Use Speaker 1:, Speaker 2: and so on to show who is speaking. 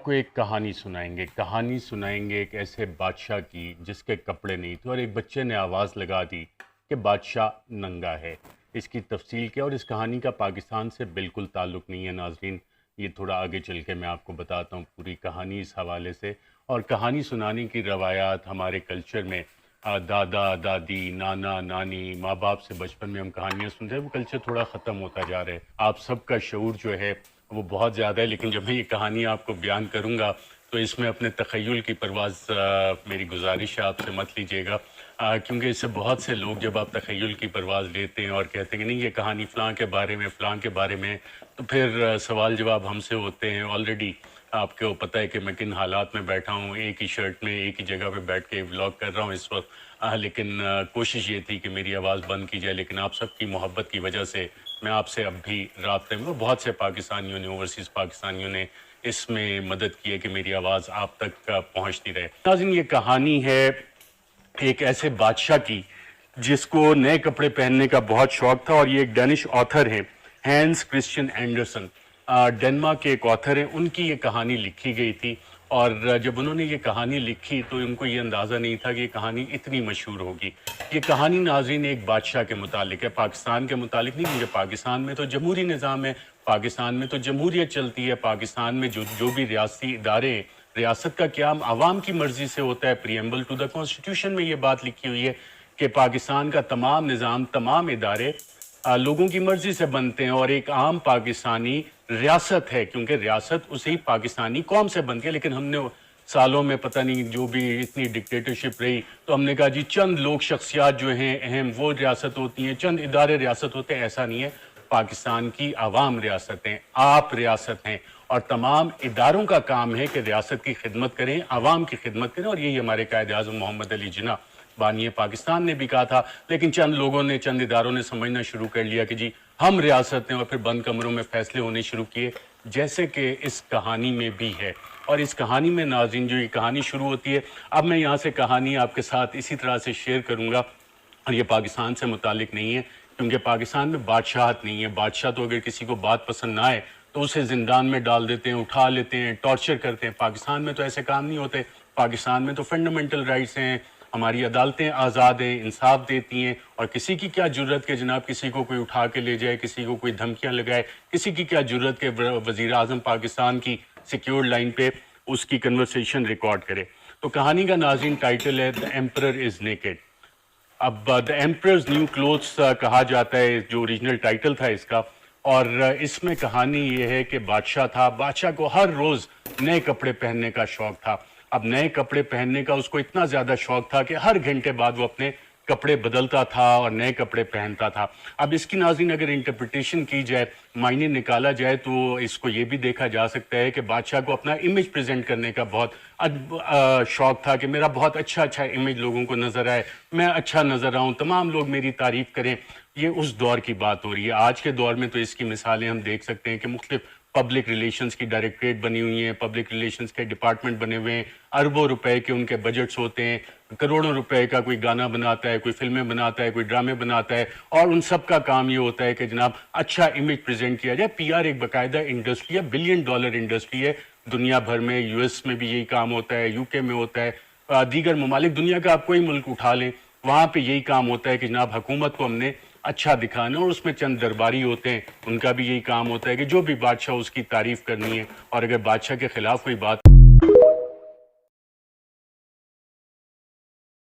Speaker 1: کو ایک کہانی سنائیں گے ایک ایسے بادشاہ کی جس کے کپڑے نہیں تھے اور ایک بچے نے آواز لگا دی کہ بادشاہ ننگا ہے۔ اس کی تفصیل کیا اور اس کہانی کا پاکستان سے بالکل تعلق نہیں ہے ناظرین، یہ تھوڑا آگے چل کے میں آپ کو بتاتا ہوں پوری کہانی اس حوالے سے۔ اور کہانی سنانے کی روایات ہمارے کلچر میں دادا دادی نانا نانی ماں باپ سے بچپن میں ہم کہانیاں سنتے ہیں، وہ کلچر تھوڑا ختم ہوتا جا رہا ہے۔ آپ سب کا شعور جو ہے وہ بہت زیادہ ہے، لیکن جب میں یہ کہانی آپ کو بیان کروں گا تو اس میں اپنے تخیل کی پرواز میری گزارش ہے آپ سے مت لیجیے گا، کیونکہ اس سے بہت سے لوگ جب آپ تخیل کی پرواز لیتے ہیں اور کہتے ہیں کہ نہیں یہ کہانی فلاں کے بارے میں فلاں کے بارے میں، تو پھر سوال جواب ہم سے ہوتے ہیں۔ آلریڈی آپ کو پتہ ہے کہ میں کن حالات میں بیٹھا ہوں، ایک ہی شرٹ میں ایک ہی جگہ پہ بیٹھ کے ولاگ کر رہا ہوں اس وقت، لیکن کوشش یہ تھی کہ میری آواز بند کی جائے، لیکن آپ سب کی محبت کی وجہ سے میں آپ سے اب بھی رابطے میں، بہت سے پاکستانیوں نے اوورسیز پاکستانیوں نے اس میں مدد کی ہے کہ میری آواز آپ تک پہنچتی رہے۔ ناظرین یہ کہانی ہے ایک ایسے بادشاہ کی جس کو نئے کپڑے پہننے کا بہت شوق تھا، اور یہ ایک ڈینش آتھر ہیں ہینس کرسچن اینڈرسن، ڈنمارک کے ایک آتھر ہیں، ان کی یہ کہانی لکھی گئی تھی۔ اور جب انہوں نے یہ کہانی لکھی تو ان کو یہ اندازہ نہیں تھا کہ یہ کہانی اتنی مشہور ہوگی۔ یہ کہانی ناظرین ایک بادشاہ کے متعلق ہے، پاکستان کے متعلق نہیں، کیونکہ پاکستان میں تو جمہوری نظام ہے، پاکستان میں تو جمہوریت چلتی ہے، پاکستان میں جو بھی ریاستی ادارے ہیں، ریاست کا قیام عوام کی مرضی سے ہوتا ہے۔ پریمبل ٹو دا کانسٹیٹیوشن میں یہ بات لکھی ہوئی ہے کہ پاکستان کا تمام نظام، تمام ادارے لوگوں کی مرضی سے بنتے ہیں، اور ایک عام پاکستانی ریاست ہے، کیونکہ ریاست اسی پاکستانی قوم سے بنتی ہے۔ لیکن ہم نے سالوں میں پتہ نہیں جو بھی اتنی ڈکٹیٹرشپ رہی تو ہم نے کہا جی چند لوگ شخصیات جو ہیں اہم وہ ریاست ہوتی ہیں، چند ادارے ریاست ہوتے ہیں۔ ایسا نہیں ہے، پاکستان کی عوام ریاست ہیں، آپ ریاست ہیں، اور تمام اداروں کا کام ہے کہ ریاست کی خدمت کریں، عوام کی خدمت کریں، اور یہی ہمارے قائد اعظم محمد علی جناح بانی پاکستان نے بھی کہا تھا۔ لیکن چند لوگوں نے، چند اداروں نے سمجھنا شروع کر لیا کہ جی ہم ریاست ہیں، اور پھر بند کمروں میں فیصلے ہونے شروع کیے، جیسے کہ اس کہانی میں بھی ہے۔ اور اس کہانی میں ناظرین جو یہ کہانی شروع ہوتی ہے، اب میں یہاں سے کہانی آپ کے ساتھ اسی طرح سے شیئر کروں گا، اور یہ پاکستان سے متعلق نہیں ہے، کیونکہ پاکستان میں بادشاہت نہیں ہے۔ بادشاہ تو اگر کسی کو بات پسند نہ آئے تو اسے زندان میں ڈال دیتے ہیں، اٹھا لیتے ہیں، ٹارچر کرتے ہیں۔ پاکستان میں تو ایسے کام نہیں ہوتے، پاکستان میں تو فنڈامنٹل رائٹس ہیں، ہماری عدالتیں آزاد ہیں، انصاف دیتی ہیں، اور کسی کی کیا جرت کہ جناب کسی کو کوئی اٹھا کے لے جائے، کسی کو کوئی دھمکیاں لگائے، کسی کی کیا جرت کہ وزیر اعظم پاکستان کی سیکیورڈ لائن پہ اس کی کنورسیشن ریکارڈ کرے۔ تو کہانی کا ناظرین ٹائٹل ہے The Emperor is Naked۔ اب The Emperor's New Clothes کہا جاتا ہے جو اوریجنل ٹائٹل تھا اس کا، اور اس میں کہانی یہ ہے کہ بادشاہ تھا، بادشاہ کو ہر روز نئے کپڑے پہننے کا شوق تھا۔ اب نئے کپڑے پہننے کا اس کو اتنا زیادہ شوق تھا کہ ہر گھنٹے بعد وہ اپنے کپڑے بدلتا تھا اور نئے کپڑے پہنتا تھا۔ اب اس کی ناظرین اگر انٹرپریٹیشن کی جائے، معنی نکالا جائے، تو اس کو یہ بھی دیکھا جا سکتا ہے کہ بادشاہ کو اپنا امیج پریزنٹ کرنے کا بہت شوق تھا کہ میرا بہت اچھا امیج لوگوں کو نظر آئے، میں اچھا نظر آؤں، تمام لوگ میری تعریف کریں۔ یہ اس دور کی بات ہو رہی ہے۔ آج کے دور میں تو اس کی مثالیں ہم دیکھ سکتے ہیں کہ مختلف پبلک ریلیشنز کی ڈائریکٹریٹ بنی ہوئی ہیں، پبلک ریلیشنز کے ڈپارٹمنٹ بنے ہوئے ہیں، اربوں روپے کے ان کے بجٹس ہوتے ہیں، کروڑوں روپے کا کوئی گانا بناتا ہے، کوئی فلمیں بناتا ہے، کوئی ڈرامے بناتا ہے، اور ان سب کا کام یہ ہوتا ہے کہ جناب اچھا امیج پریزنٹ کیا جائے۔ پی آر ایک باقاعدہ انڈسٹری ہے، $بلین انڈسٹری ہے دنیا بھر میں، یو ایس میں بھی یہی کام ہوتا ہے، یو کے میں ہوتا ہے، دیگر ممالک دنیا کا آپ کوئی ملک اٹھا لیں وہاں پہ یہی کام ہوتا ہے کہ جناب حکومت کو ہم نے اچھا دکھانا، اور اس میں چند درباری ہوتے ہیں ان کا بھی یہی کام ہوتا ہے کہ جو بھی بادشاہ اس کی تعریف کرنی ہے، اور اگر بادشاہ کے خلاف کوئی بات